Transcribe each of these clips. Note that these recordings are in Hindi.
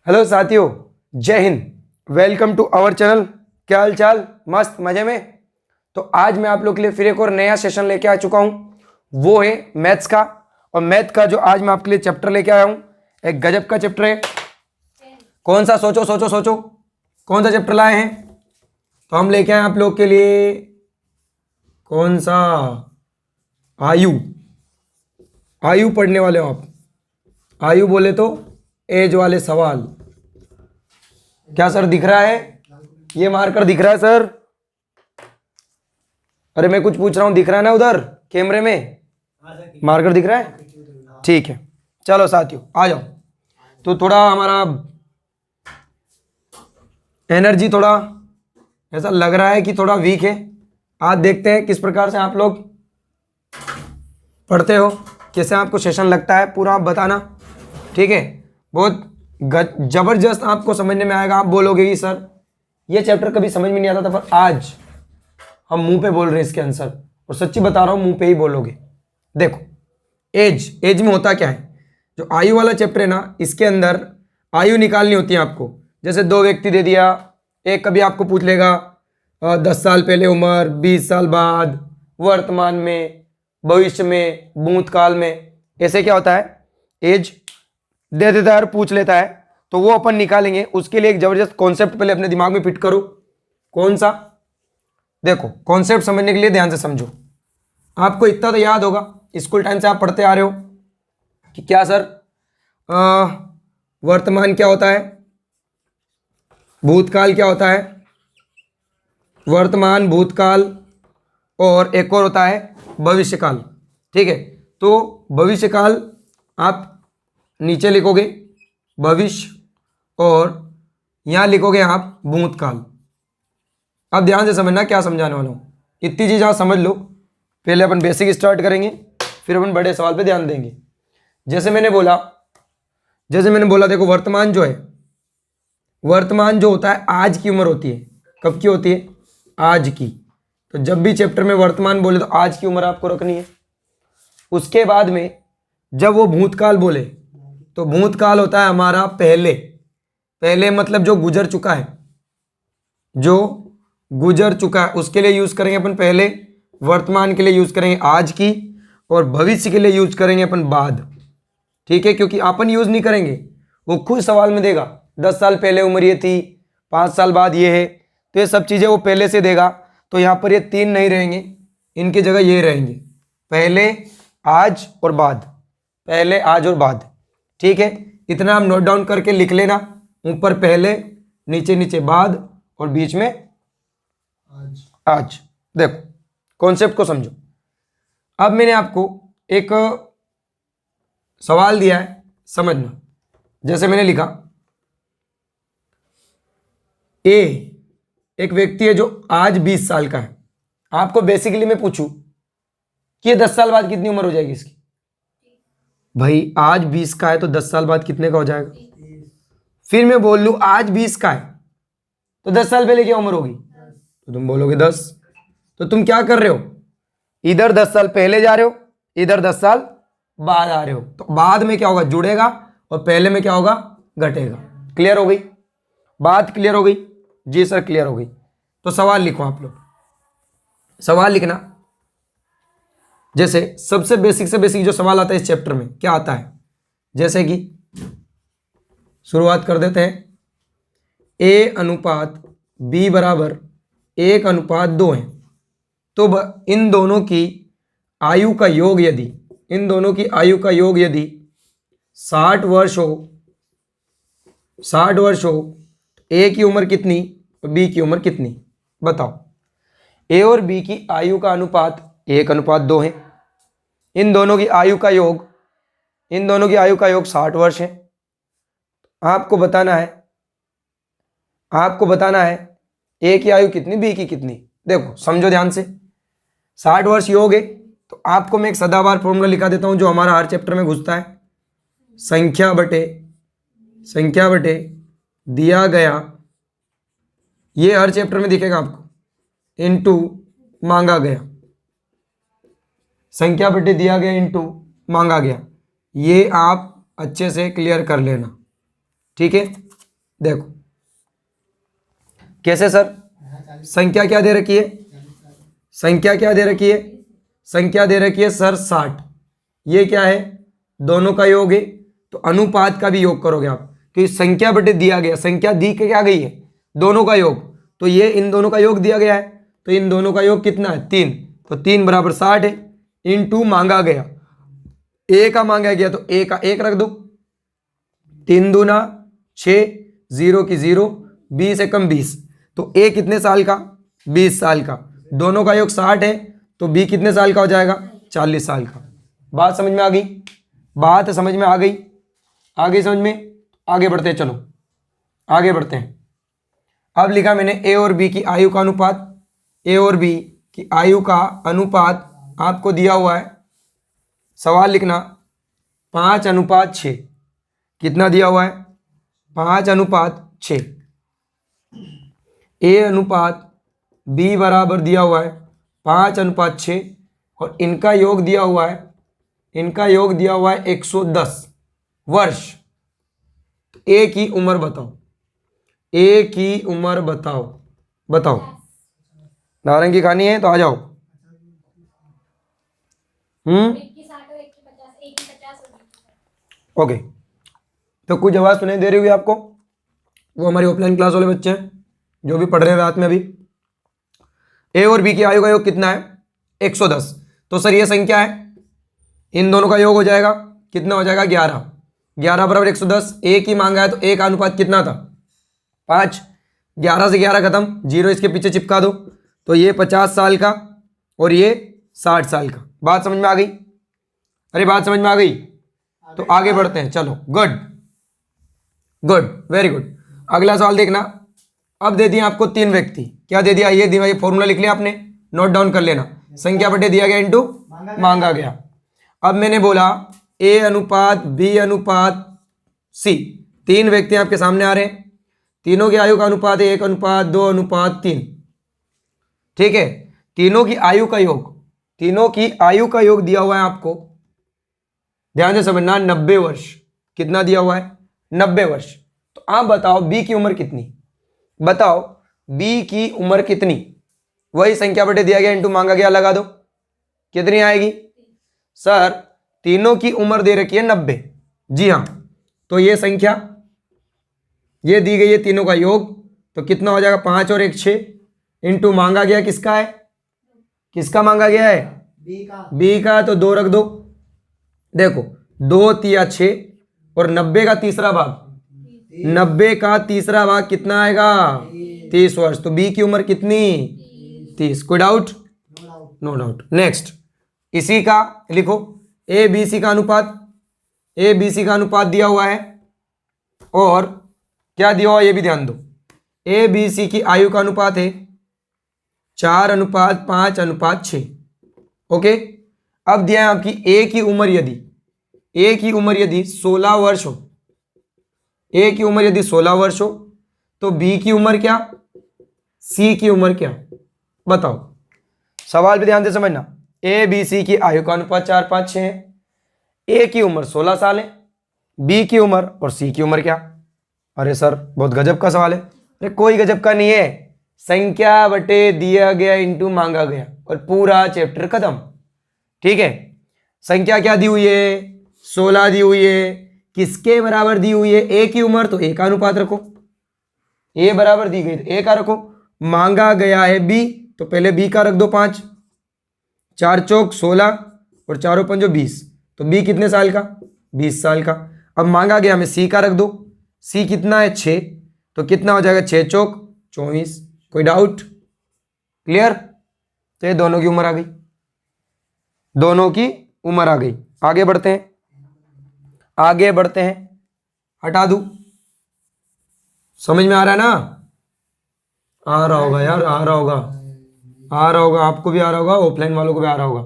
हेलो साथियों, जय हिंद। Welcome to our channel. क्या हाल चाल? मस्त मजे में। तो आज मैं आप लोग के लिए फिर एक और नया सेशन लेके आ चुका हूं, वो है मैथ्स का। और मैथ का जो आज मैं आपके लिए चैप्टर लेके आया हूं, एक गजब का चैप्टर है। कौन सा? सोचो सोचो सोचो, कौन सा चैप्टर लाए हैं? तो हम लेके आए आप लोग के लिए कौन सा? आयु। आयु पढ़ने वाले हो आप? आयु बोले तो एज वाले सवाल। क्या सर दिख रहा है? ये मार्कर दिख रहा है सर? अरे मैं कुछ पूछ रहा हूं, दिख रहा है ना उधर कैमरे में? मार्कर दिख रहा है? ठीक है, चलो साथियों आ जाओ। तो थोड़ा हमारा एनर्जी थोड़ा ऐसा लग रहा है कि थोड़ा वीक है। आज देखते हैं किस प्रकार से आप लोग पढ़ते हो, कैसे आपको सेशन लगता है, पूरा आप बताना। ठीक है, बहुत जबरदस्त आपको समझने में आएगा। आप बोलोगे कि सर ये चैप्टर कभी समझ में नहीं आता था, पर आज हम मुंह पे बोल रहे हैं इसके आंसर। और सच्ची बता रहा हूं, मुंह पे ही बोलोगे। देखो, एज में होता क्या है? जो आयु वाला चैप्टर है ना, इसके अंदर आयु निकालनी होती है आपको। जैसे दो व्यक्ति दे दिया, एक कभी आपको पूछ लेगा 10 साल पहले उम्र, 20 साल बाद, वर्तमान में, भविष्य में, भूतकाल में। ऐसे क्या होता है, एज दे देता है और पूछ लेता है, तो वो अपन निकालेंगे। उसके लिए एक जबरदस्त कॉन्सेप्ट पहले अपने दिमाग में फिट करो। कौन सा? देखो, कॉन्सेप्ट समझने के लिए ध्यान से समझो। आपको इतना तो याद होगा, स्कूल टाइम से आप पढ़ते आ रहे हो कि क्या सर वर्तमान क्या होता है, भूतकाल क्या होता है, वर्तमान, भूतकाल, और एक और होता है भविष्यकाल। ठीक है, तो भविष्यकाल आप नीचे लिखोगे भविष्य, और यहां लिखोगे आप भूतकाल। अब ध्यान से समझना क्या समझाने वाला हूं। इतनी चीज आप समझ लो। पहले अपन बेसिक स्टार्ट करेंगे, फिर अपन बड़े सवाल पे ध्यान देंगे। जैसे मैंने बोला देखो, वर्तमान जो है, वर्तमान जो होता है आज की उम्र होती है। कब की होती है? आज की। तो जब भी चैप्टर में वर्तमान बोले तो आज की उम्र आपको रखनी है। उसके बाद में जब वो भूतकाल बोले तो भूतकाल होता है हमारा पहले। पहले मतलब जो गुजर चुका है, जो गुजर चुका है उसके लिए यूज करेंगे अपन पहले। वर्तमान के लिए यूज करेंगे आज की, और भविष्य के लिए यूज करेंगे अपन बाद। ठीक है, क्योंकि अपन यूज नहीं करेंगे, वो खुद सवाल में देगा 10 साल पहले उम्र ये थी, 5 साल बाद ये है। तो ये सब चीजें वो पहले से देगा। तो यहां पर ये 3 नहीं रहेंगे, इनकी जगह ये रहेंगे, पहले, आज और बाद। पहले, आज और बाद। ठीक है, इतना आप नोट डाउन करके लिख लेना। ऊपर पहले, नीचे नीचे बाद, और बीच में आज। देखो, कॉन्सेप्ट को समझो। अब मैंने आपको एक सवाल दिया है, समझना। जैसे मैंने लिखा, ए एक व्यक्ति है जो आज 20 साल का है। आपको बेसिकली मैं पूछूं कि ये 10 साल बाद कितनी उम्र हो जाएगी इसकी? भाई आज 20 का है तो 10 साल बाद कितने का हो जाएगा? फिर मैं बोल लूं आज 20 का है तो 10 साल पहले क्या उम्र होगी? तो तुम बोलोगे 10। तो तुम क्या कर रहे हो? इधर 10 साल पहले जा रहे हो, इधर 10 साल बाद आ रहे हो। तो बाद में क्या होगा? जुड़ेगा, और पहले में क्या होगा? घटेगा। क्लियर हो गई बात? क्लियर हो गई? जी सर क्लियर हो गई। तो सवाल लिखो आप लोग। सवाल लिखना। जैसे सबसे बेसिक से बेसिक जो सवाल आता है इस चैप्टर में, क्या आता है? जैसे कि शुरुआत कर देते हैं। ए अनुपात बी बराबर 1:2 है। तो इन दोनों की आयु का योग यदि 60 वर्ष हो, 60 वर्ष हो, ए की उम्र कितनी और बी की उम्र कितनी? बताओ। ए और बी की आयु का अनुपात 1:2 है। इन दोनों की आयु का योग 60 वर्ष है। आपको बताना है ए की आयु कितनी, बी की कितनी। देखो समझो ध्यान से। 60 वर्ष योग है, तो आपको मैं एक सदाबहार फॉर्मूला लिखा देता हूं जो हमारा हर चैप्टर में घुसता है। संख्या बटे दिया गया, ये हर चैप्टर में दिखेगा आपको, इनटू मांगा गया। संख्या बटे दिया गया इनटू मांगा गया। ये आप अच्छे से क्लियर कर लेना। ठीक है, देखो कैसे सर, संख्या क्या दे रखी है, संख्या क्या दे रखी है, संख्या दे रखी है सर 60। ये क्या है, दोनों का योग है, तो अनुपात का भी योग करोगे आप, कि संख्या बटे दिया गया, संख्या दी के क्या गई है, दोनों का योग, तो ये इन दोनों का योग दिया गया है, तो इन दोनों का योग कितना है 3, तो 3 बराबर 60 है, इनटू मांगा गया, ए का मांगा गया तो ए का 1 रख दो, 3 दूना 6, 0 की 0, 20 एकम 20, तो ए कितने साल का, 20 साल का, दोनों का योग 60 है, तो बी कितने साल का हो जाएगा, 40 साल का। बात समझ में आ गई, बात समझ में आ गई, आ गई समझ में, आगे बढ़ते हैं, चलो आगे बढ़ते हैं। अब लिखा मैंने ए और बी की आयु का अनुपात, ए और बी की आयु का अनुपात आपको दिया हुआ है, सवाल लिखना 5:6, कितना दिया हुआ है, 5:6, ए अनुपात बी बराबर दिया हुआ है 5:6, और इनका योग दिया हुआ है, इनका योग दिया हुआ है 110 वर्ष। ए की उम्र बताओ, ए की उम्र बताओ, बताओ, नारंगी खानी है तो आ जाओ। ओके, तो कुछ आवाज़ सुनाई दे रही होगी आपको, वो हमारी ऑफलाइन क्लास वाले बच्चे हैं जो भी पढ़ रहे हैं रात में अभी। ए और बी की आयु का योग कितना है, 110, तो सर ये संख्या है, इन दोनों का योग हो जाएगा, कितना हो जाएगा 11, 11 बराबर 110, ए की मांगा है तो ए का अनुपात कितना था 5, 11 से 11 खत्म, 0 इसके पीछे चिपका दो, तो ये 50 साल का और ये 60 साल का। बात समझ में आ गई, अरे बात समझ में आ गई, तो आगे बढ़ते हैं, चलो गुड गुड वेरी गुड। अगला सवाल देखना, अब दे दिया आपको 3 व्यक्ति, क्या दे दिया, ये दिया, ये फॉर्मूला लिख लिया आपने, नोट डाउन कर लेना, संख्या बटे दिया गया इंटू मांगा गया। अब मैंने बोला ए अनुपात बी अनुपात सी, 3 व्यक्ति आपके सामने आ रहे हैं, तीनों की आयु का अनुपात है 1:2:3, ठीक है, तीनों की आयु का योग, तीनों की आयु का योग दिया हुआ है आपको, ध्यान से समझना, 90 वर्ष, कितना दिया हुआ है 90 वर्ष। तो आप बताओ बी की उम्र कितनी, बताओ बी की उम्र कितनी, वही संख्या बटे दिया गया इंटू मांगा गया लगा दो, कितनी आएगी सर, तीनों की उम्र दे रखी है 90, जी हाँ, तो ये संख्या ये दी गई है, तीनों का योग, तो कितना हो जाएगा 5 और 1 6, इंटू मांगा गया किसका है, किसका मांगा गया है, बी का, तो 2 रख दो, देखो 2 तिया 6 और 90 का तीसरा भाग, 90 का तीसरा भाग कितना आएगा 30 वर्ष, तो बी की उम्र कितनी 30, कोई डाउट, नो डाउट। नेक्स्ट इसी का लिखो, ए बी सी का अनुपात, ए बी सी का अनुपात दिया हुआ है, और क्या दिया हुआ ये भी ध्यान दो, ए बी सी की आयु का अनुपात है 4:5:6, ओके। अब दिया है आपकी ए की उम्र, यदि ए की उम्र यदि 16 वर्ष हो, ए की उम्र यदि 16 वर्ष हो, तो बी की उम्र क्या, सी की उम्र क्या, बताओ, सवाल भी ध्यान से समझना, ए बी सी की आयु का अनुपात 4:5:6 है, ए की उम्र 16 साल है, बी की उम्र और सी की उम्र क्या, अरे सर बहुत गजब का सवाल है, अरे कोई गजब का नहीं है, संख्या बटे दिया गया इंटू मांगा गया और पूरा चैप्टर खत्म, ठीक है। संख्या क्या दी हुई है 16 दी हुई है, किसके बराबर दी हुई है, ए की उम्र, तो ए का अनुपात रखो, ए बराबर दी गई तो ए का रखो, मांगा गया है बी, तो पहले बी का रख दो 5, 4 चौक 16 और 4 पंजो 20, तो बी कितने साल का 20 साल का। अब मांगा गया हमें सी का रख दो, सी कितना है 6, तो कितना हो जाएगा 6 चौक 24, कोई डाउट, क्लियर, तो ये दोनों की उम्र आ गई, दोनों की उम्र आ गई। आगे बढ़ते हैं, आगे बढ़ते हैं, हटा दूं, समझ में आ रहा है ना, आ रहा होगा यार, आ रहा होगा, आ रहा होगा, आपको भी आ रहा होगा, ऑफलाइन वालों को भी आ रहा होगा।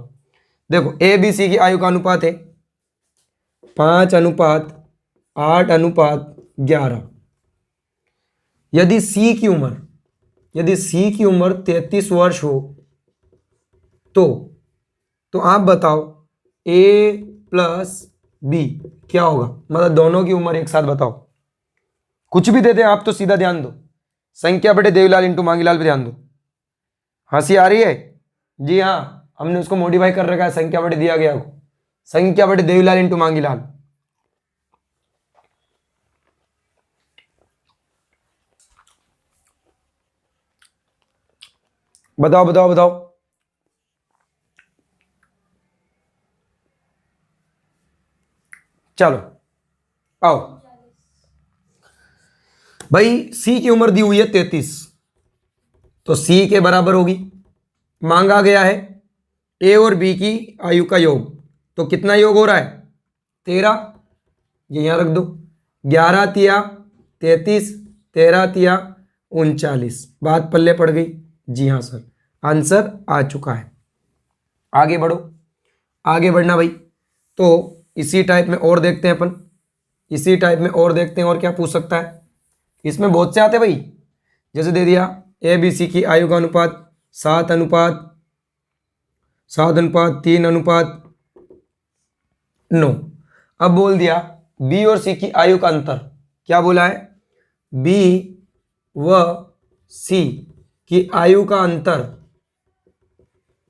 देखो ए बी सी की आयु का अनुपात है 5:8:11, यदि सी की उम्र, यदि सी की उम्र 33 वर्ष हो, तो आप बताओ ए प्लस बी क्या होगा, मतलब दोनों की उम्र एक साथ बताओ, कुछ भी दे दे आप तो सीधा ध्यान दो, संख्या बटे देवीलाल इंटू मांगीलाल पे ध्यान दो। हंसी आ रही है? जी हाँ, हमने उसको मॉडिफाई कर रखा है, संख्या बटे दिया गया को, संख्या बटे देवीलाल इंटू मांगीलाल। बताओ बताओ बताओ। चलो आओ भाई, सी की उम्र दी हुई है 33, तो सी के बराबर होगी। मांगा गया है ए और बी की आयु का योग, तो कितना योग हो रहा है? 13, ये यहां रख दो। 11 तिया 33, 13 तिया 39, बात पल्ले पड़ गई। जी हाँ सर, आंसर आ चुका है। आगे बढ़ो, आगे बढ़ना भाई। तो इसी टाइप में और देखते हैं अपन, इसी टाइप में और देखते हैं और क्या पूछ सकता है। इसमें बहुत से आते हैं भाई, जैसे दे दिया ए बी सी की आयु का अनुपात 7:3:9। अब बोल दिया बी और सी की आयु का अंतर, क्या बोला है? बी व सी की आयु का अंतर,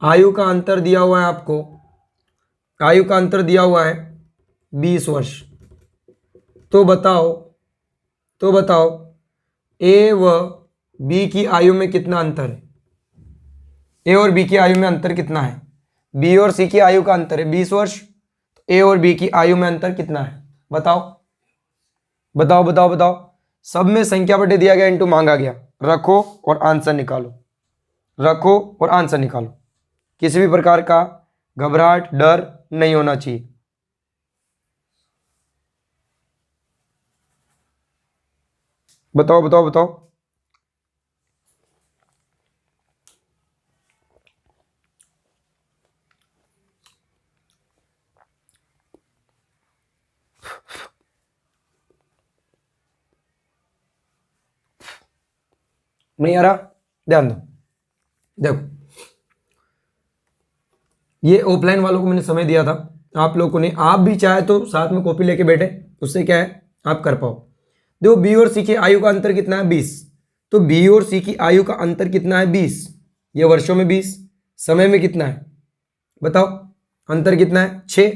आयु का अंतर दिया हुआ है आपको, आयु का अंतर दिया हुआ है 20 वर्ष। तो बताओ ए व बी की आयु में कितना अंतर है? ए और बी की आयु में अंतर कितना है? बी और सी की आयु का अंतर है 20 वर्ष, तो ए और बी की आयु में अंतर कितना है? बताओ बताओ बताओ बताओ। सब में संख्या बटे दिया गया इंटू मांगा गया, रखो और आंसर निकालो, रखो और आंसर निकालो। किसी भी प्रकार का घबराहट डर नहीं होना चाहिए। बताओ बताओ बताओ। नहीं आ रहा? ध्यान दो, देखो ये ऑफलाइन वालों को मैंने समय दिया था, आप लोगों ने, आप भी चाहे तो साथ में कॉपी लेके बैठे, उससे क्या है आप कर पाओ। देखो बी और सी की आयु का अंतर कितना है? 20। तो बी और सी की आयु का अंतर कितना है? 20। ये वर्षों में 20, समय में कितना है बताओ? अंतर कितना है? 6।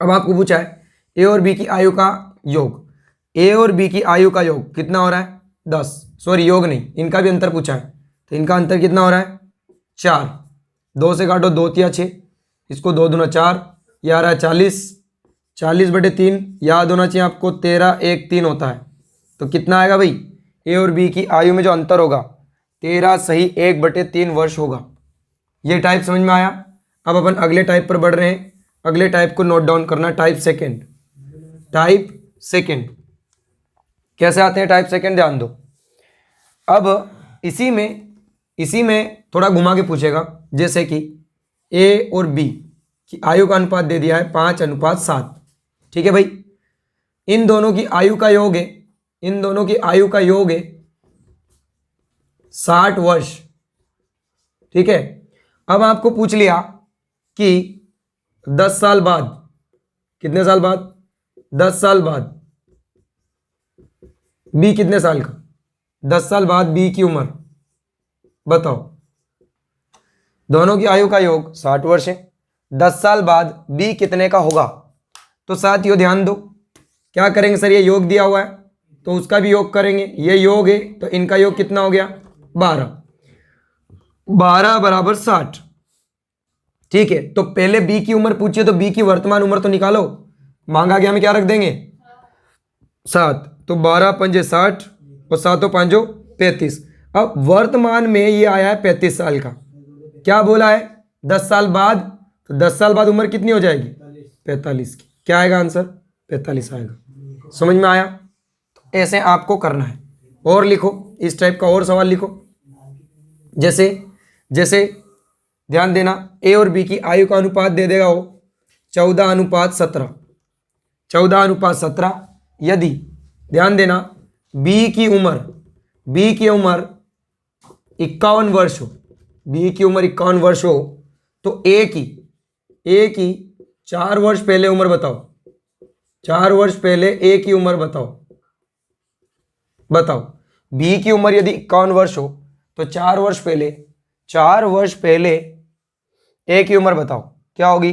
अब आपको पूछा है ए और बी की आयु का योग, ए और बी की आयु का योग कितना हो रहा है? 10। सॉरी योग नहीं, इनका भी अंतर पूछा है, तो इनका अंतर कितना हो रहा है? 4। 2 से काटो, 2 तिया 6, इसको 2 दूना 4, ये आ रहा है 40। 40/3 याद होना चाहिए आपको, 13 1 3 होता है, तो कितना आएगा भाई? ए और बी की आयु में जो अंतर होगा 13 सही 1/3 वर्ष होगा। ये टाइप समझ में आया? अब अपन अगले टाइप पर बढ़ रहे हैं। अगले टाइप को नोट डाउन करना, टाइप सेकेंड। टाइप सेकेंड कैसे आते हैं? टाइप सेकेंड ध्यान दो। अब इसी में थोड़ा घुमा के पूछेगा, जैसे कि ए और बी की आयु का अनुपात दे दिया है 5:7। ठीक है भाई, इन दोनों की आयु का योग है, इन दोनों की आयु का योग है 60 वर्ष। ठीक है, अब आपको पूछ लिया कि 10 साल बाद, कितने साल बाद? 10 साल बाद बी कितने साल का? 10 साल बाद बी की उम्र बताओ। दोनों की आयु का योग 60 वर्ष है, 10 साल बाद बी कितने का होगा? तो साथियों ध्यान दो, क्या करेंगे सर? ये योग दिया हुआ है तो उसका भी योग करेंगे, ये योग है तो इनका योग कितना हो गया? 12। 12 बराबर 60। ठीक है, तो पहले बी की उम्र पूछिए, तो बी की वर्तमान उम्र तो निकालो। मांगा गया में क्या रख देंगे? 7। तो 12 पंजे 60 और 7 5 35। अब वर्तमान में ये आया है 35 साल का, क्या बोला है? 10 साल बाद, तो 10 साल बाद उम्र कितनी हो जाएगी? 45 की। क्या आएगा आंसर? 45 आएगा। समझ में आया? तो ऐसे आपको करना है। और लिखो, इस टाइप का और सवाल लिखो, जैसे ध्यान देना, ए और बी की आयु का अनुपात दे देगा वो 14:17। 14:17। यदि ध्यान देना बी की उम्र 51 वर्ष हो, बी की उम्र 51 वर्ष हो, तो ए की 4 वर्ष पहले उम्र बताओ। 4 वर्ष पहले ए की उम्र बताओ। बताओ, बी की उम्र यदि 51 वर्ष हो तो 4 वर्ष पहले ए की उम्र बताओ क्या होगी।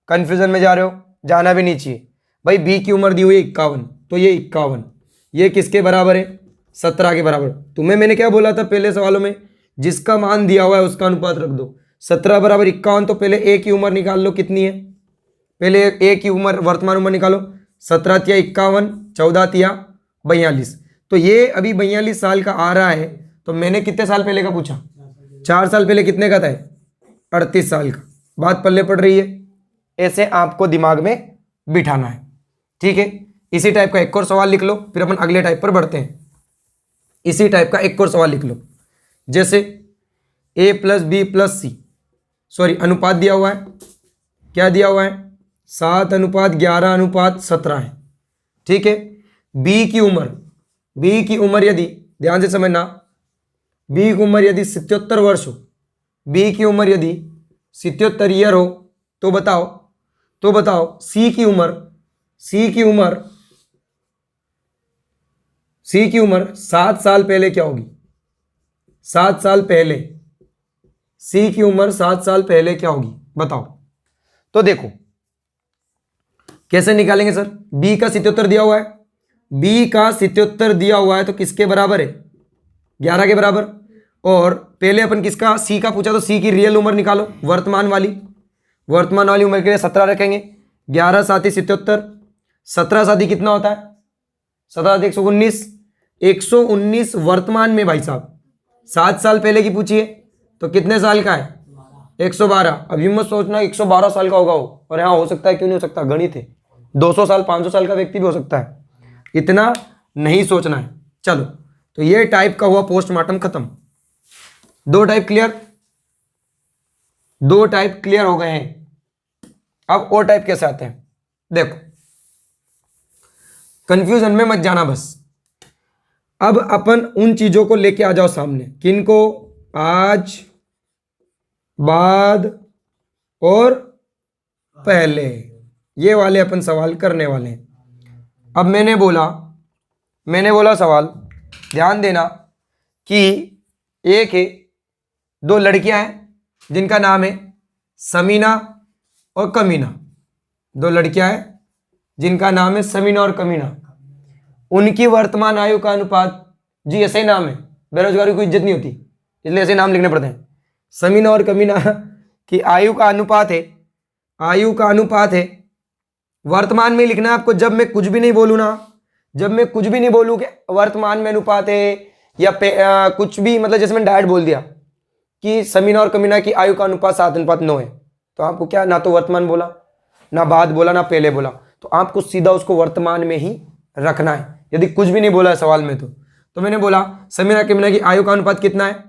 कंफ्यूजन में जा रहे हो, जाना भी नहीं चाहिए भाई। बी की उम्र दी हुई है 51, तो ये 51 ये किसके बराबर है, 17 के बराबर। तुम्हें मैंने क्या बोला था पहले सवालों में, जिसका मान दिया हुआ है उसका अनुपात रख दो। 17 बराबर 51, तो पहले ए की उम्र निकाल लो कितनी है, पहले ए की उम्र वर्तमान उम्र निकालो। 17 तिया 51, 14 तिया 42, तो ये अभी 42 साल का आ रहा है। तो मैंने कितने साल पहले का पूछा, 4 साल पहले कितने का था, 38 साल का। बात पल्ले पड़ रही है, ऐसे आपको दिमाग में बिठाना है, ठीक है। इसी टाइप का एक और सवाल लिख लो, फिर अपन अगले टाइप पर बढ़ते हैं। इसी टाइप का एक और सवाल लिख लो, जैसे a plus b plus c, sorry अनुपात दिया हुआ है, क्या दिया हुआ है, 7:11:17 है, ठीक है। b की उम्र यदि, ध्यान से समझना, b की उम्र यदि 77 वर्ष हो, b की उम्र यदि 77 ईयर हो, तो बताओ c की उम्र 7 साल पहले क्या होगी, 7 साल पहले c की उम्र 7 साल पहले क्या होगी बताओ। तो देखो कैसे निकालेंगे सर, b का 77 दिया हुआ है, b का 77 दिया हुआ है तो किसके बराबर है, 11 के बराबर। और पहले अपन किसका, c का पूछा, तो c की रियल उम्र निकालो, वर्तमान वाली उम्र के लिए 17 रखेंगे। 11 साथी 77, 17 साथी कितना होता है, 17 119, 119 वर्तमान में भाई साहब। 7 साल पहले की पूछिए तो कितने साल का है, 112। अभी मत सोचना 112 साल का होगा वो, और यहाँ हो सकता है, क्यों नहीं हो सकता, गणित है, 200 साल 500 साल का व्यक्ति भी हो सकता है, इतना नहीं सोचना है। चलो, तो ये टाइप का हुआ पोस्टमार्टम खत्म। 2 टाइप क्लियर हो गए हैं। अब और टाइप कैसे आते हैं, देखो कंफ्यूजन में मत जाना बस। अब अपन उन चीजों को लेके आ जाओ सामने, किनको, आज, बाद और पहले, ये वाले अपन सवाल करने वाले हैं। अब मैंने बोला सवाल, ध्यान देना कि एक है, 2 लड़कियां हैं जिनका नाम है समीना और कमीना, 2 लड़कियां हैं जिनका नाम है समीना और कमीना। उनकी वर्तमान आयु का अनुपात, जी ऐसे ही नाम है, बेरोजगारी को इज्जत नहीं होती इसलिए ऐसे नाम लिखने पड़ते हैं। समीना और कमीना की आयु का अनुपात है, वर्तमान में लिखना है आपको। जब मैं कुछ भी नहीं बोलूँ कि वर्तमान में अनुपात है या कुछ भी, मतलब जैसे मैंने डायरेक्ट बोल दिया कि समीना और कमीना की आयु का अनुपात 7:9 है, तो आपको क्या, ना तो वर्तमान बोला, ना बाद बोला, ना पहले बोला, तो आपको सीधा उसको वर्तमान में ही रखना है। यदि कुछ भी नहीं बोला है सवाल में तो मैंने बोला समीना कमीना की आयु का अनुपात कितना है,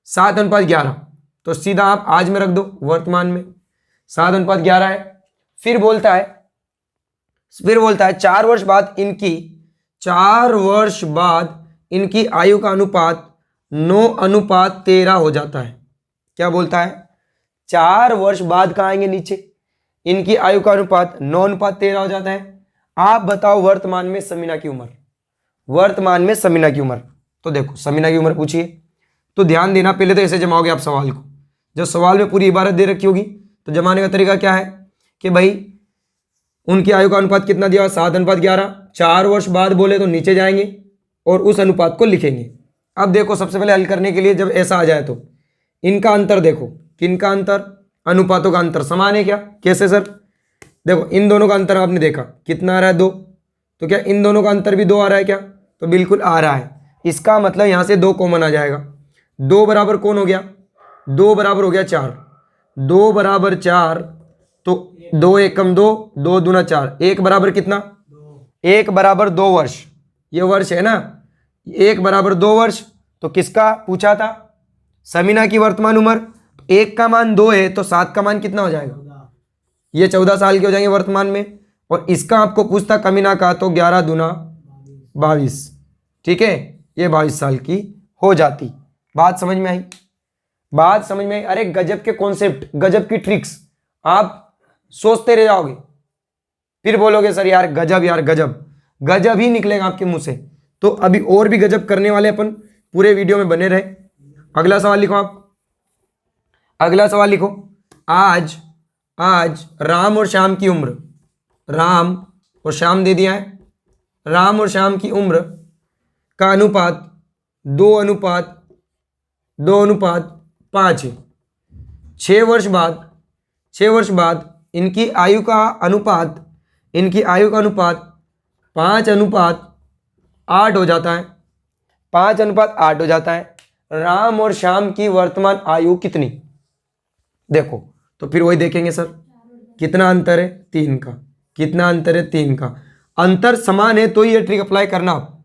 7:11, तो सीधा आप आज में रख दो, वर्तमान में 7:11 है। फिर बोलता है 4 वर्ष बाद इनकी आयु का अनुपात 9:13 हो जाता है। क्या बोलता है, 4 वर्ष बाद कहाँ आएंगे नीचे, इनकी आयु का अनुपात 9:13 हो जाता है। आप बताओ वर्तमान में समीना की उम्र, तो देखो समीना की उम्र पूछिए, तो ध्यान देना, पहले तो ऐसे जमाओगे आप सवाल को। जब सवाल में पूरी इबारत दे रखी होगी तो जमाने का तरीका क्या है कि भाई उनकी आयु का अनुपात कितना दिया, 7:11, 4 वर्ष बाद बोले तो नीचे जाएंगे और उस अनुपात को लिखेंगे। अब देखो सबसे पहले हल करने के लिए जब ऐसा आ जाए तो इनका अंतर देखो, किनका अंतर, अनुपातों का अंतर समान है क्या, कैसे सर, देखो इन दोनों का अंतर आपने देखा कितना आ रहा है, 2, तो क्या इन दोनों का अंतर भी 2 आ रहा है क्या, तो बिल्कुल आ रहा है। इसका मतलब यहाँ से 2 कॉमन आ जाएगा, 2 बराबर कौन हो गया, 2 बराबर हो गया 4, 2 बराबर 4, तो 2 एकम 2, 2 दूना 4, 1 बराबर कितना, 1 बराबर 2 वर्ष, ये वर्ष है ना, 1 बराबर 2 वर्ष। तो किसका पूछा था, समीना की वर्तमान उम्र, 1 का मान 2 है तो 7 का मान कितना हो जाएगा, ये 14 साल के हो जाएंगे वर्तमान में। और इसका आपको पूछता कमीना का, तो 11 दूना 22, ठीक है, ये 22 साल की हो जाती। बात समझ में आई, अरे गजब के कॉन्सेप्ट, गजब की ट्रिक्स, आप सोचते रह जाओगे, फिर बोलोगे सर यार गजब ही निकलेगा आपके मुंह से। तो अभी और भी गजब करने वाले अपन, पूरे वीडियो में बने रहे। अगला सवाल लिखो आप, अगला सवाल लिखो। आज आज राम और श्याम की उम्र, राम और श्याम दे दिया है, राम और श्याम की उम्र का अनुपात 2:5 है। 6 वर्ष बाद इनकी आयु का अनुपात 5:8 हो जाता है। 5:8 हो जाता है। राम और श्याम की वर्तमान आयु कितनी? देखो तो फिर वही देखेंगे सर, कितना अंतर है? 3 का। कितना अंतर है? 3 का। अंतर समान है तो ये ट्रिक अप्लाई करना आप,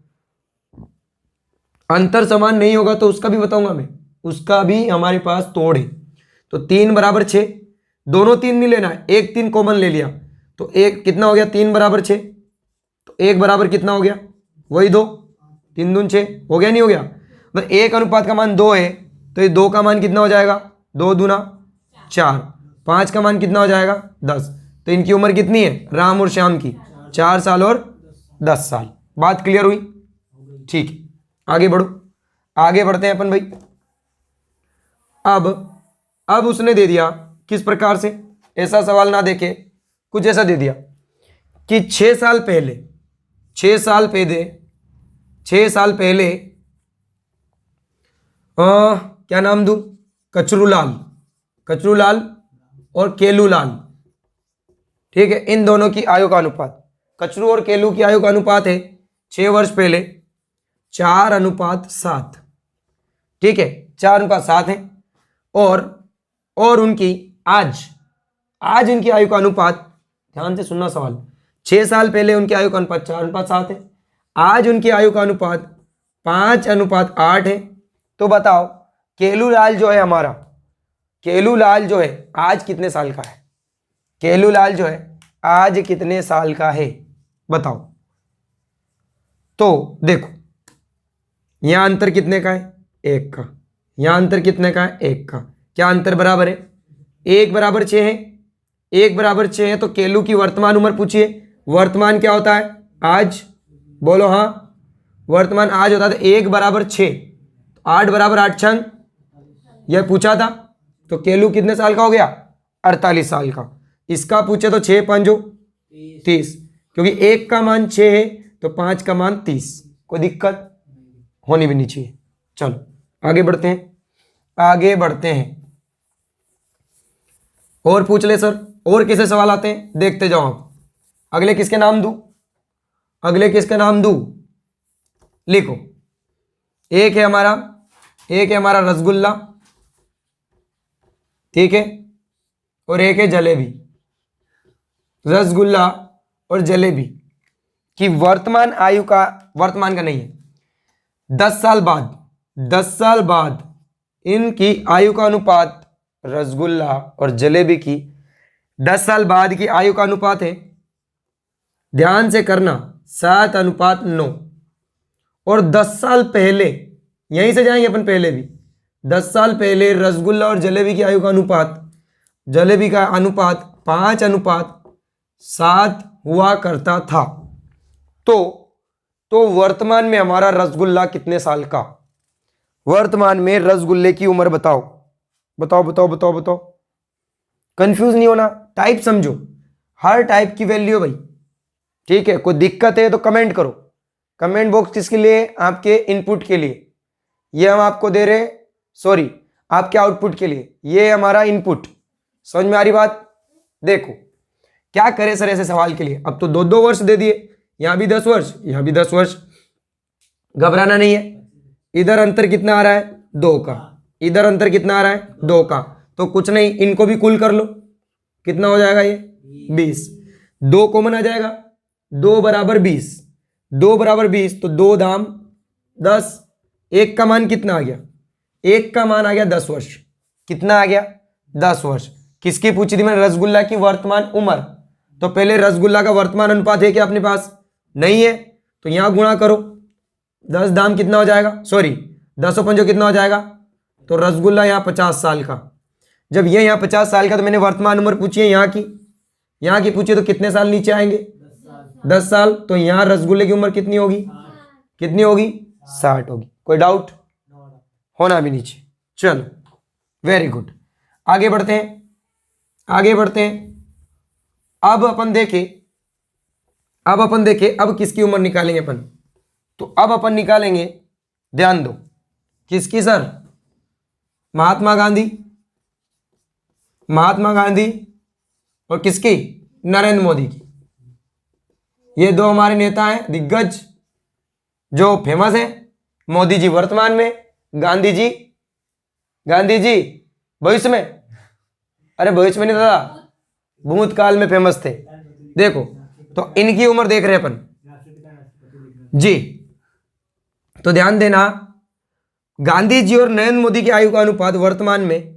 अंतर समान नहीं होगा तो उसका भी बताऊंगा मैं, उसका भी हमारे पास तोड़ है। तो 3 बराबर 6, दोनों 3 नहीं लेना है, एक 3 कॉमन ले लिया तो एक कितना हो गया? 3 बराबर 6, तो 1 बराबर कितना हो गया? वही 2, 3 दून 6 हो गया, नहीं हो गया? मतलब 1 अनुपात का मान 2 है तो ये 2 का मान कितना हो जाएगा? 2 दूना 4, 5 का मान कितना हो जाएगा? 10। तो इनकी उम्र कितनी है राम और श्याम की? 4 साल और 10 साल। बात क्लियर हुई? ठीक है, आगे बढ़ो, आगे बढ़ते हैं अपन भाई। अब उसने दे दिया किस प्रकार से, ऐसा सवाल ना देखे, कुछ ऐसा दे दिया कि 6 साल पहले क्या नाम दूं? कचरूलाल और केलूलाल, ठीक है, इन दोनों की आयु का अनुपात, कचरू और केलू की आयु का अनुपात है 6 वर्ष पहले 4:7, ठीक है, 4:7 है। और उनकी आज इनकी आयु का अनुपात, ध्यान से सुनना सवाल, 6 साल पहले उनकी आयु का अनुपात 4:7 है, आज उनकी आयु का अनुपात 5:8 है। तो बताओ केलूलाल जो है हमारा, केलूलाल जो है आज कितने साल का है? केलूलाल जो है आज कितने साल का है बताओ। तो देखो यहां अंतर कितने का है? 1 का। यहां अंतर कितने का है? 1 का। क्या अंतर बराबर है? 1 बराबर 6 है, 1 बराबर 6 है। तो केलू की वर्तमान उम्र पूछिए, वर्तमान क्या होता है? आज, बोलो हाँ, वर्तमान आज होता है। 1 बराबर 6, 8 बराबर 8 छंग, यह पूछा था। तो केलू कितने साल का हो गया? 48 साल का। इसका पूछे तो 6 5 30, क्योंकि 1 का मान 6 है तो 5 का मान 30, कोई दिक्कत होनी भी नहीं चाहिए। चलो आगे बढ़ते हैं, और पूछ ले सर, और कैसे सवाल आते हैं देखते जाओ आप। अगले किसके नाम दूं? लिखो, एक है हमारा रसगुल्ला, ठीक है, और एक है जलेबी। रसगुल्ला और जलेबी की वर्तमान का नहीं है, 10 साल बाद इनकी आयु का अनुपात, रसगुल्ला और जलेबी की 10 साल बाद की आयु का अनुपात है, ध्यान से करना, 7:9। और 10 साल पहले, यहीं से जाएंगे अपन पहले भी, 10 साल पहले रसगुल्ला और जलेबी की आयु का अनुपात, जलेबी का अनुपात 5:7 हुआ करता था। तो वर्तमान में हमारा रसगुल्ला कितने साल का? वर्तमान में रसगुल्ले की उम्र बताओ। कंफ्यूज नहीं होना, टाइप समझो, हर टाइप की वैल्यू भाई, ठीक है। कोई दिक्कत है तो कमेंट करो। कमेंट बॉक्स किसके लिए? आपके इनपुट के लिए। ये हम आपको दे रहे, सॉरी, आपके आउटपुट के लिए। ये हमारा इनपुट, समझ में आ रही बात? देखो क्या करें सर ऐसे सवाल के लिए। अब तो 2-2 वर्ष दे दिए, यहां भी 10 वर्ष, यहां भी 10 वर्ष। घबराना नहीं है। इधर अंतर कितना आ रहा है? 2 का। इधर अंतर कितना आ रहा है? 2 का। तो कुछ नहीं, इनको भी कुल कर लो, कितना हो जाएगा ये? 20। 2 कॉमन आ जाएगा, 2 बराबर 20, 2 बराबर 20, तो 2 दाम 10। 1 का मान कितना आ गया? 1 का मान आ गया 10 वर्ष। कितना आ गया? 10 वर्ष। किसकी पूछी थी मैंने? रसगुल्ला की वर्तमान उम्र। तो पहले रसगुल्ला का वर्तमान अनुपात है क्या अपने पास? नहीं है, तो यहां गुणा करो, 10 दाम कितना हो जाएगा? सॉरी, 10 और 5 कितना हो जाएगा? तो रसगुल्ला यहाँ 50 साल का। जब ये यहाँ 50 साल का, तो मैंने वर्तमान उम्र पूछी है यहाँ की पूछी, तो कितने साल नीचे आएंगे? 10 साल। तो यहाँ रसगुल्ले की उम्र कितनी होगी? कितनी होगी? 60 होगी। कोई डाउट? होना भी नीचे। चलो वेरी गुड, आगे बढ़ते हैं, आगे बढ़ते हैं। अब अपन देखें अब किसकी उम्र निकालेंगे अपन? तो अब अपन निकालेंगे, ध्यान दो, किसकी सर? महात्मा गांधी और किसकी? नरेंद्र मोदी की। ये दो हमारे नेता हैं दिग्गज जो फेमस हैं। मोदी जी वर्तमान में, गांधी जी भविष्य में, अरे भविष्य में नहीं दादा, भूतकाल में फेमस थे। देखो तो इनकी उम्र देख रहे हैं अपन जी। तो ध्यान देना, गांधी जी और नरेंद्र मोदी की आयु का अनुपात वर्तमान में,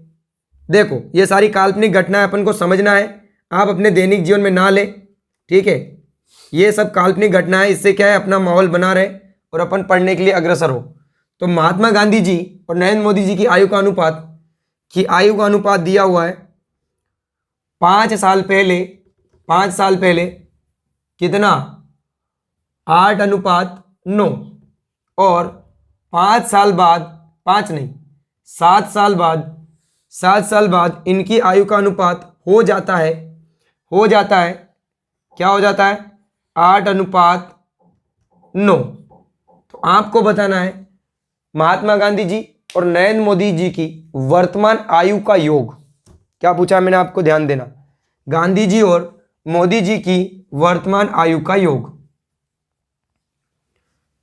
देखो ये सारी काल्पनिक घटनाएं अपन को समझना है, आप अपने दैनिक जीवन में ना ले, ठीक है? ये सब काल्पनिक घटनाएं, इससे क्या है अपना माहौल बना रहे और अपन पढ़ने के लिए अग्रसर हो। तो महात्मा गांधी जी और नरेंद्र मोदी जी की आयु का अनुपात दिया हुआ है 5 साल पहले कितना? 8:9, और 5 साल बाद, 5 नहीं 7 साल बाद इनकी आयु का अनुपात हो जाता है क्या हो जाता है? 8:9। तो आपको बताना है महात्मा गांधी जी और नरेंद्र मोदी जी की वर्तमान आयु का योग। क्या पूछा मैंने आपको? ध्यान देना, गांधी जी और मोदी जी की वर्तमान आयु का योग।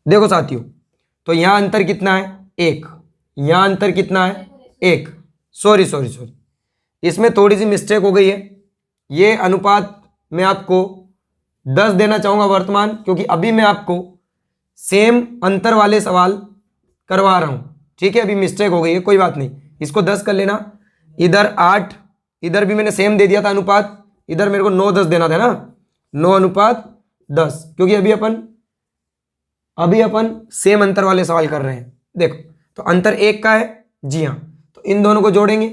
देखो साथियों, तो यहां अंतर कितना है? 1। यहां अंतर कितना है? 1। सॉरी, इसमें थोड़ी सी मिस्टेक हो गई है। ये अनुपात मैं आपको 10 देना चाहूंगा वर्तमान, क्योंकि अभी मैं आपको सेम अंतर वाले सवाल करवा रहा हूं, ठीक है? अभी मिस्टेक हो गई है, कोई बात नहीं, इसको 10 कर लेना। इधर 8, इधर भी मैंने सेम दे दिया था अनुपात, इधर मेरे को 9:10 देना था ना, 9:10, क्योंकि अभी अपन सेम अंतर वाले सवाल कर रहे हैं। देखो तो अंतर 1 का है जी हाँ, तो इन दोनों को जोड़ेंगे,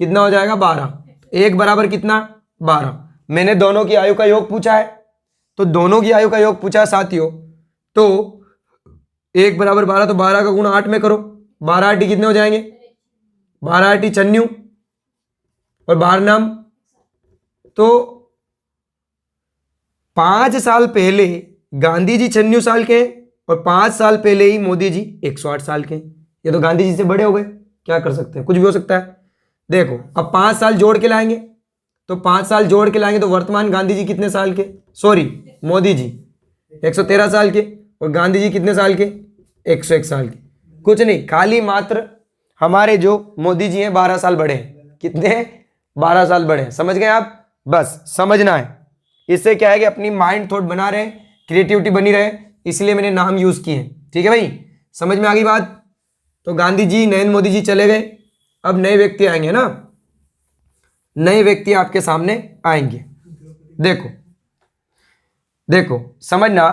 कितना हो जाएगा? 12। 1 बराबर कितना? 12। मैंने दोनों की आयु का योग पूछा है, तो दोनों की आयु का योग पूछा है साथियों, तो 1 बराबर 12, तो 12 का गुणा 8 में करो। 12 8 कितने हो जाएंगे? 12 8 96 और 12 नाम, तो 5 साल पहले गांधी जी 96 साल के हैं और 5 साल पहले ही मोदी जी 108 साल के हैं। ये तो गांधी जी से बड़े हो गए, क्या कर सकते हैं, कुछ भी हो सकता है। देखो अब 5 साल जोड़ के लाएंगे, तो 5 साल जोड़ के लाएंगे तो वर्तमान गांधी जी कितने साल के? सॉरी, मोदी जी 113 साल के, और गांधी जी कितने साल के? 101 साल के। कुछ नहीं, खाली मात्र हमारे जो मोदी जी हैं 12 साल बड़े हैं। कितने हैं? 12 साल बड़े हैं। समझ गए आप? बस समझना है, इससे क्या है कि अपनी माइंड थॉट बना रहे, क्रिएटिविटी बनी रहे, इसलिए मैंने नाम यूज किए हैं, ठीक है भाई? समझ में आ गई बात? तो गांधी जी, नरेंद्र मोदी जी चले गए, अब नए व्यक्ति आएंगे ना, नए व्यक्ति आपके सामने आएंगे। देखो समझना,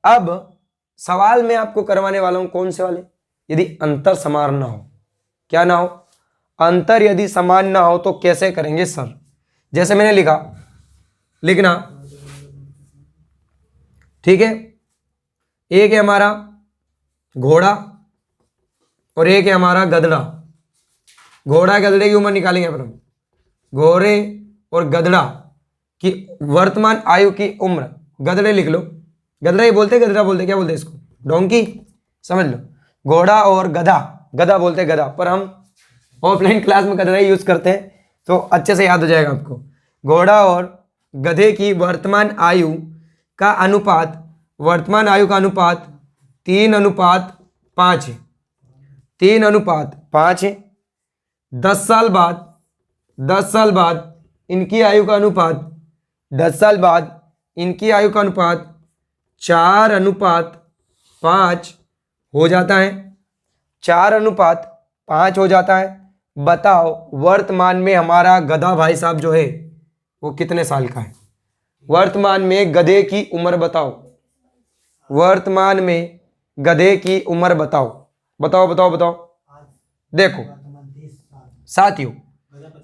अब सवाल मैं आपको करवाने वाला हूं कौन से वाले? यदि अंतर समान ना हो, क्या ना हो? अंतर यदि समान ना हो तो कैसे करेंगे सर? जैसे मैंने लिखना, ठीक है? एक है हमारा घोड़ा और एक है हमारा गधड़ा। घोड़ा गधड़े की उम्र निकालेंगे अपन। घोड़े और गधड़ा की वर्तमान आयु की उम्र, गधड़े लिख लो, गधड़ा ही बोलते, गधड़ा बोलते, क्या बोलते इसको? डोंकी, समझ लो। घोड़ा और गधा बोलते गधा, पर हम ऑफलाइन क्लास में गधड़ा ही यूज करते हैं, तो अच्छे से याद हो जाएगा आपको। घोड़ा और गधे की वर्तमान आयु का अनुपात 3:5 है। 3:5 है। 10 साल बाद इनकी आयु का अनुपात 4:5 हो जाता है। 4:5 हो जाता है। बताओ वर्तमान में हमारा गधा भाई साहब जो है वो कितने साल का है? वर्तमान में गधे की उम्र बताओ, वर्तमान में गधे की उम्र बताओ। देखो साथियों,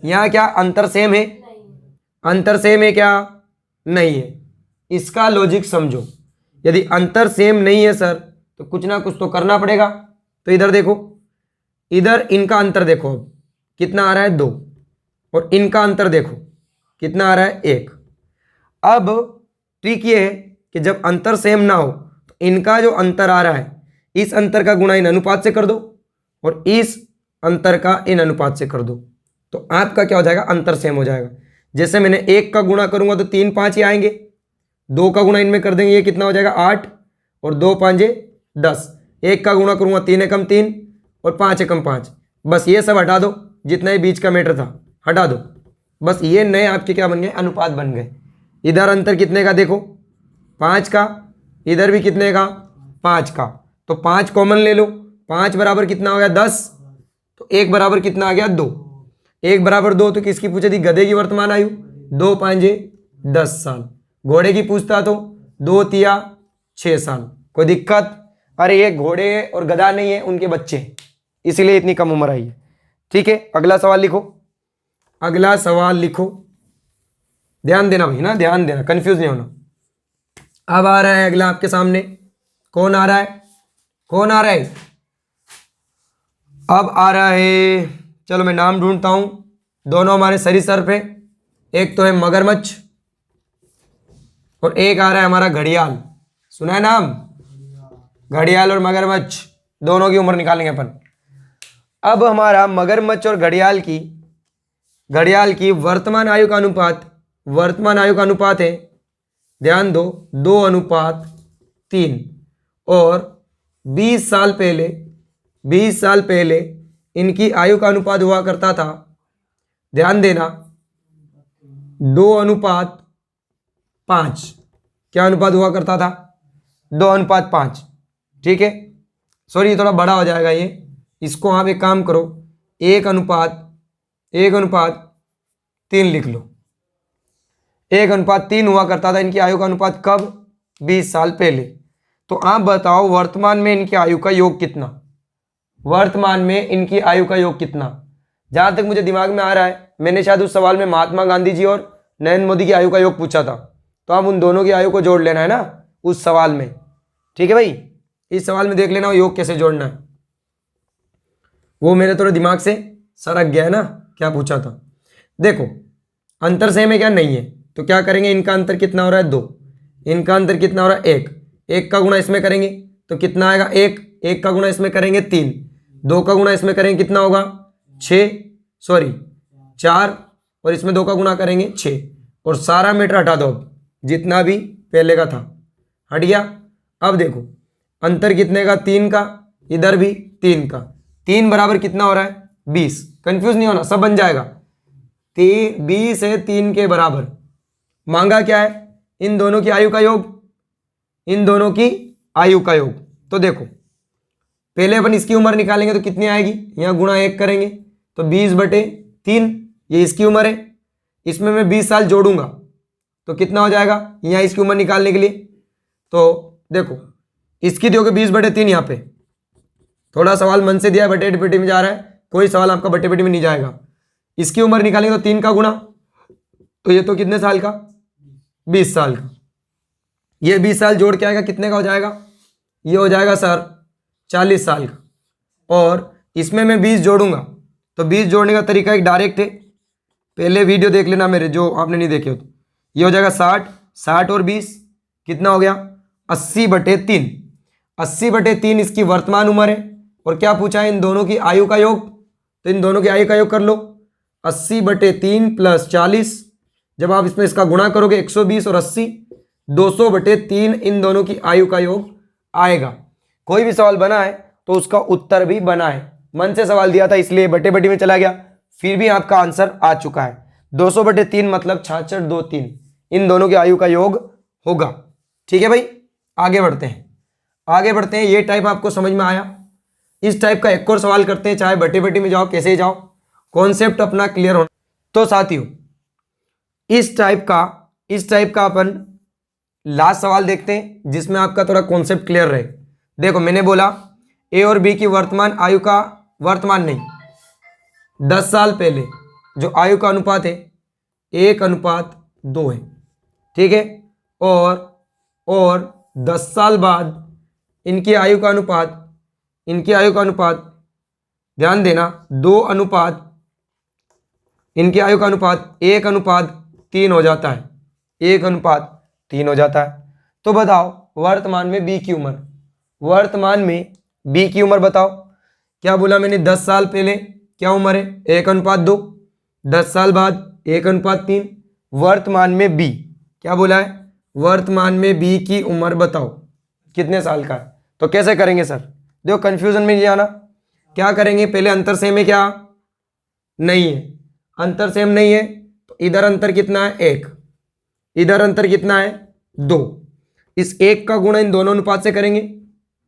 यहाँ क्या अंतर सेम है? अंतर सेम है क्या? नहीं है। इसका लॉजिक समझो, यदि अंतर सेम नहीं है सर तो कुछ ना कुछ तो करना पड़ेगा। तो इधर देखो, इधर इनका अंतर देखो, अब कितना आ रहा है 2, और इनका अंतर देखो कितना आ रहा है 1। अब ट्रिक ये है कि जब अंतर सेम ना हो तो इनका जो अंतर आ रहा है इस अंतर का गुणा इन अनुपात से कर दो, और इस अंतर का इन अनुपात से कर दो, तो आपका क्या हो जाएगा, अंतर सेम हो जाएगा। जैसे मैंने 1 का गुणा करूंगा तो 3 5 ही आएंगे, 2 का गुणा इनमें कर देंगे, ये कितना हो जाएगा 8, और 2 5 10। 1 का गुणा करूंगा 3 एकम 3 और 5 एकम 5। बस ये सब हटा दो, जितना ही बीच का मीटर था हटा दो, बस ये नए आपके क्या बन गए, अनुपात बन गए। इधर अंतर कितने का देखो 5 का, इधर भी कितने का 5 का, तो 5 कॉमन ले लो, 5 बराबर कितना हो गया 10, तो 1 बराबर कितना आ गया 2। 1 बराबर 2 तो किसकी पूछे थी, गधे की वर्तमान आयु, 2 5 10 साल। घोड़े की पूछता तो 2 तिया 6 साल। कोई दिक्कत? अरे ये घोड़े और गधा नहीं है, उनके बच्चे, इसीलिए इतनी कम उम्र आई है। ठीक है, अगला सवाल लिखो, अगला सवाल लिखो, ध्यान देना भाई ना, ध्यान देना, कंफ्यूज नहीं होना। अब आ रहा है अगला आपके सामने, कौन आ रहा है, कौन आ रहा है, अब आ रहा है, चलो मैं नाम ढूंढता हूं, दोनों हमारे सरीसृप है, एक तो है मगरमच्छ और एक आ रहा है हमारा घड़ियाल। सुना है नाम, घड़ियाल और मगरमच्छ, दोनों की उम्र निकालेंगे अपन। अब हमारा मगरमच्छ और घड़ियाल की वर्तमान आयु का अनुपात, वर्तमान आयु का अनुपात है, ध्यान दो, 2:3, और 20 साल पहले इनकी आयु का अनुपात हुआ करता था, ध्यान देना, 2:5। क्या अनुपात हुआ करता था, 2:5। ठीक है, सॉरी थोड़ा बड़ा हो जाएगा ये, इसको आप एक काम करो, 1:3 लिख लो। 1:3 हुआ करता था इनकी आयु का अनुपात, कब, 20 साल पहले। तो आप बताओ वर्तमान में इनकी आयु का योग कितना, वर्तमान में इनकी आयु का योग कितना। जहां तक मुझे दिमाग में आ रहा है, मैंने शायद उस सवाल में महात्मा गांधी जी और नरेंद्र मोदी की आयु का योग पूछा था, तो आप उन दोनों की आयु को जोड़ लेना है ना उस सवाल में। ठीक है भाई, इस सवाल में देख लेना योग कैसे जोड़ना है, वो मेरे थोड़े दिमाग से सरक गया है ना, क्या पूछा था। देखो अंतर सेम है क्या, नहीं है, तो क्या करेंगे, इनका अंतर कितना हो रहा है 2, इनका अंतर कितना हो रहा है 1, 1 का गुणा इसमें करेंगे तो कितना आएगा 1, 1 का गुणा इसमें करेंगे 3, 2 का गुणा इसमें करेंगे कितना होगा 4, और इसमें 2 का गुणा करेंगे 6, और सारा मीटर हटा दो, अब जितना भी पहले का था हट गया। अब देखो अंतर कितने का, 3 का, इधर भी 3 का, 3 बराबर कितना हो रहा है 20। कंफ्यूज नहीं होना, सब बन जाएगा। 20 है 3 के बराबर, मांगा क्या है, इन दोनों की आयु का योग, इन दोनों की आयु का योग। तो देखो पहले अपन इसकी उम्र निकालेंगे तो कितनी आएगी, यहाँ गुणा 1 करेंगे तो 20/3, ये इसकी उम्र है, इसमें मैं 20 साल जोड़ूंगा तो कितना हो जाएगा, यहाँ इसकी उम्र निकालने के लिए। तो देखो इसकी दोगे 20/3, यहाँ पे थोड़ा सवाल मन से दिया है, बटे पेटी में जा रहा है, कोई सवाल आपका बटे पेटी में नहीं जाएगा। इसकी उम्र निकालेंगे तो 3 का गुणा, तो ये तो कितने साल का, 20 साल का, ये 20 साल जोड़ के आएगा कितने का हो जाएगा, ये हो जाएगा सर 40 साल का। और इसमें मैं 20 जोड़ूंगा तो 20 जोड़ने का तरीका एक डायरेक्ट है, पहले वीडियो देख लेना मेरे जो आपने नहीं देखे हो, तो ये हो जाएगा 60 और 20 कितना हो गया 80/3। 80/3 इसकी वर्तमान उम्र है, और क्या पूछा है, इन दोनों की आयु का योग, तो इन दोनों की आयु का योग कर लो, 80/3 + 40, जब आप इसमें इसका गुणा करोगे 120 और 80, 200/3 इन दोनों की आयु का योग आएगा। कोई भी सवाल बना है तो उसका उत्तर भी बना है, मन से सवाल दिया था इसलिए बटे बटी में चला गया, फिर भी आपका आंसर आ चुका है। 200/3 मतलब 6623 इन दोनों की आयु का योग होगा। ठीक है भाई, आगे बढ़ते हैं, ये टाइप आपको समझ में आया। इस टाइप का एक और सवाल करते हैं, चाहे बटे बटी में जाओ कैसे ही जाओ, कॉन्सेप्ट अपना क्लियर होना। तो साथियों इस टाइप का अपन लास्ट सवाल देखते हैं जिसमें आपका थोड़ा कॉन्सेप्ट क्लियर रहे। देखो मैंने बोला ए और बी की वर्तमान आयु का, वर्तमान नहीं 10 साल पहले जो आयु का अनुपात है 1:2 है, ठीक है, और 10 साल बाद इनकी आयु का अनुपात, इनकी आयु का अनुपात ध्यान देना 2 अनुपात, इनकी आयु का अनुपात 1:3 हो जाता है, 1:3 हो जाता है। तो बताओ वर्तमान में बी की उम्र, वर्तमान में बी की उम्र बताओ। क्या बोला मैंने, 10 साल पहले क्या उम्र है, 1:2, 10 साल बाद 1:3। वर्तमान में बी क्या बोला है, वर्तमान में बी की उम्र बताओ कितने साल का है। तो कैसे करेंगे सर, देखो कंफ्यूजन में नहीं आना। क्या करेंगे, पहले अंतर सेम है क्या, नहीं है, अंतर सेम नहीं है, तो इधर अंतर कितना है 1, इधर अंतर कितना है 2। इस 1 का गुणा इन दोनों अनुपात से करेंगे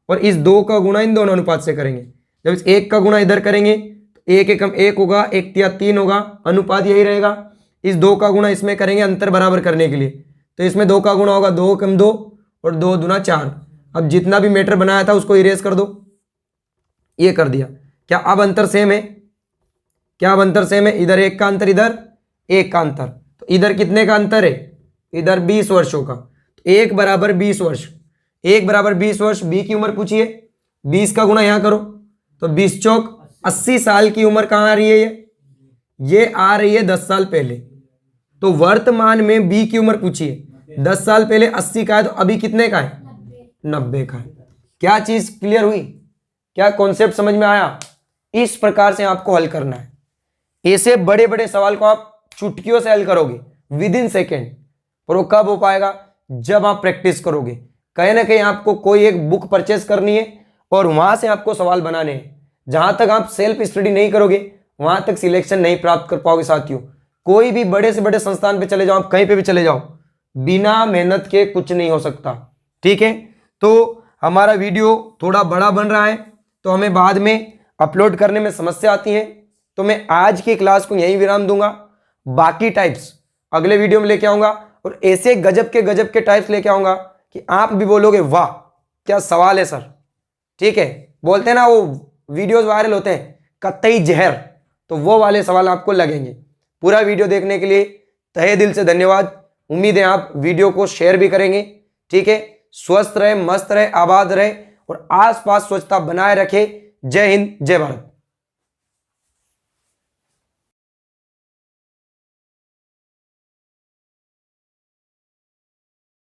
और इस 2 का गुणा इन दोनों अनुपात से करेंगे। जब इस 1 का गुणा इधर करेंगे तो 1 एकम 1 होगा, 1 तिया 3 होगा, अनुपात यही रहेगा। इस 2 का गुणा इसमें करेंगे अंतर बराबर करने के लिए, तो इसमें 2 का गुणा होगा 2 एकम 2 और 2 दूना 4। अब जितना भी मैटर बनाया था उसको इरेज कर दो, ये कर दिया। क्या अब अंतर सेम है, क्या अब अंतर सेम है, इधर 1 का अंतर इधर 1 का अंतर, तो इधर कितने का अंतर है, इधर 20 वर्षों का। तो 1 बराबर 20 वर्ष, 1 बराबर 20 वर्ष, बी की उम्र पूछिए, 20 का गुणा यहां करो तो 20 चौक 80 साल की उम्र कहां आ रही है, ये आ रही है 10 साल पहले। तो वर्तमान में बी की उम्र पूछिए, 10 साल पहले 80 का है, तो अभी कितने का है 90 का है। क्या चीज क्लियर हुई, क्या कॉन्सेप्ट समझ में आया। इस प्रकार से आपको हल करना है। ऐसे बड़े बड़े सवाल को आप चुटकियों से हल करोगे विद इन सेकेंड, पर वो कब हो पाएगा, जब आप प्रैक्टिस करोगे। कहीं ना कहीं आपको कोई एक बुक परचेस करनी है और वहां से आपको सवाल बनाने हैं। जहां तक आप सेल्फ स्टडी नहीं करोगे वहां तक सिलेक्शन नहीं प्राप्त कर पाओगे साथियों। कोई भी बड़े से बड़े संस्थान पे चले जाओ, आप कहीं पे भी चले जाओ, बिना मेहनत के कुछ नहीं हो सकता। ठीक है, तो हमारा वीडियो थोड़ा बड़ा बन रहा है तो हमें बाद में अपलोड करने में समस्या आती है, तो मैं आज की क्लास को यहीं विराम दूंगा। बाकी टाइप्स अगले वीडियो में लेके आऊंगा और ऐसे गजब के टाइप्स लेके आऊंगा कि आप भी बोलोगे वाह क्या सवाल है सर। ठीक है, बोलते हैं ना वो वीडियोस वायरल होते हैं कतई जहर, तो वो वाले सवाल आपको लगेंगे। पूरा वीडियो देखने के लिए तहे दिल से धन्यवाद। उम्मीद है आप वीडियो को शेयर भी करेंगे। ठीक है, स्वस्थ रहे, मस्त रहे, आबाद रहे और आसपास स्वच्छता बनाए रखे। जय हिंद, जय भारत।